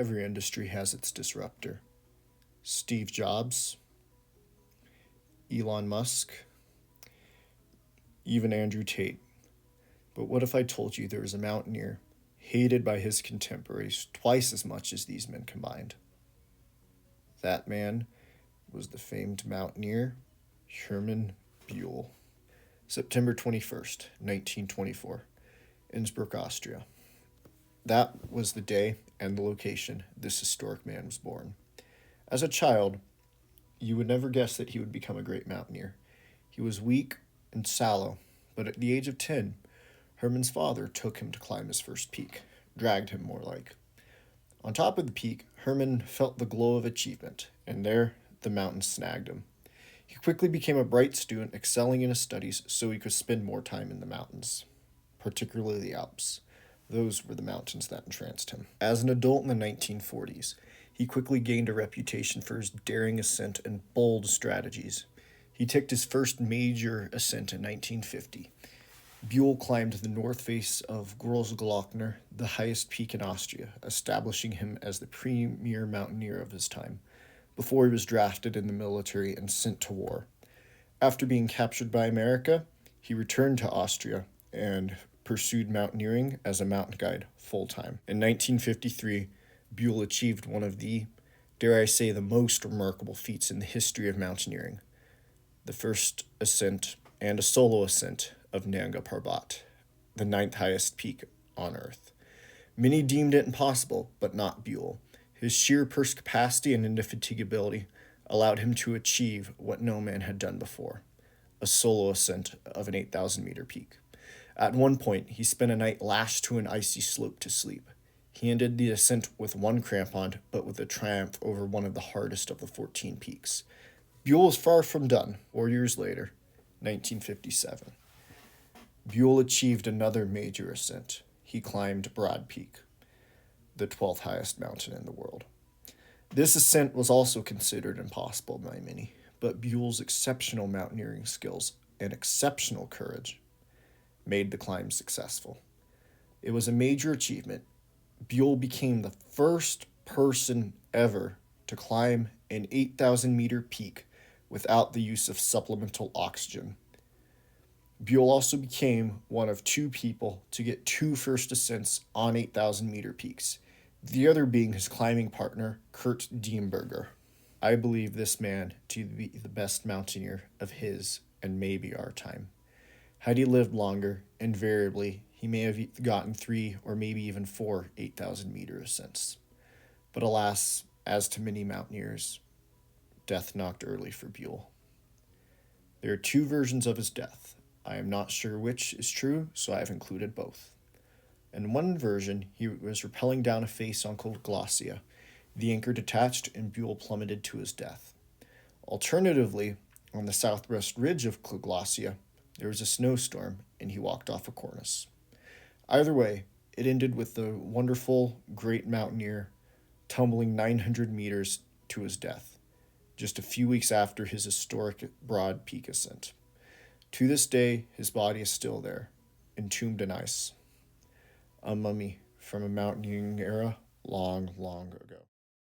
Every industry has its disruptor. Steve Jobs, Elon Musk, even Andrew Tate. But what if I told you there was a mountaineer hated by his contemporaries twice as much as these men combined? That man was the famed mountaineer Hermann Buell. September 21st, 1924, Innsbruck, Austria. That was the day and the location this historic man was born. As a child, you would never guess that he would become a great mountaineer. He was weak and sallow, but at the age of 10, Hermann's father took him to climb his first peak, dragged him more like. On top of the peak, Hermann felt the glow of achievement, and there the mountain snagged him. He quickly became a bright student, excelling in his studies so he could spend more time in the mountains, particularly the Alps. Those were the mountains that entranced him. As an adult in the 1940s, he quickly gained a reputation for his daring ascent and bold strategies. He took his first major ascent in 1950. Buell climbed the north face of Großglockner, the highest peak in Austria, establishing him as the premier mountaineer of his time, before he was drafted in the military and sent to war. After being captured by America, he returned to Austria and pursued mountaineering as a mountain guide full-time. In 1953, Buell achieved one of the, dare I say, the most remarkable feats in the history of mountaineering: the first ascent and a solo ascent of Nanga Parbat, the ninth highest peak on Earth. Many deemed it impossible, but not Buell. His sheer purse capacity and indefatigability allowed him to achieve what no man had done before: a solo ascent of an 8,000-meter peak. At one point, he spent a night lashed to an icy slope to sleep. He ended the ascent with one crampon, but with a triumph over one of the hardest of the 14 peaks. Buell was far from done. 4 years later, 1957. Buell achieved another major ascent. He climbed Broad Peak, the 12th highest mountain in the world. This ascent was also considered impossible by many, but Buell's exceptional mountaineering skills and exceptional courage made the climb successful. It was a major achievement. Buell became the first person ever to climb an 8,000-meter peak without the use of supplemental oxygen. Buell also became one of two people to get two first ascents on 8,000-meter peaks, the other being his climbing partner, Kurt Diemberger. I believe this man to be the best mountaineer of his and maybe our time. Had he lived longer, invariably, he may have gotten 3 or maybe even 4 8,000-meter ascents. But alas, as to many mountaineers, death knocked early for Buell. There are two versions of his death. I am not sure which is true, so I have included both. In one version, he was rappelling down a face on cold glacier. The anchor detached and Buell plummeted to his death. Alternatively, on the southwest ridge of Glacier, there was a snowstorm and he walked off a cornice. Either way, it ended with the wonderful, great mountaineer tumbling 900 meters to his death, just a few weeks after his historic Broad Peak ascent. To this day, his body is still there, entombed in ice. A mummy from a mountaineering era long, long ago.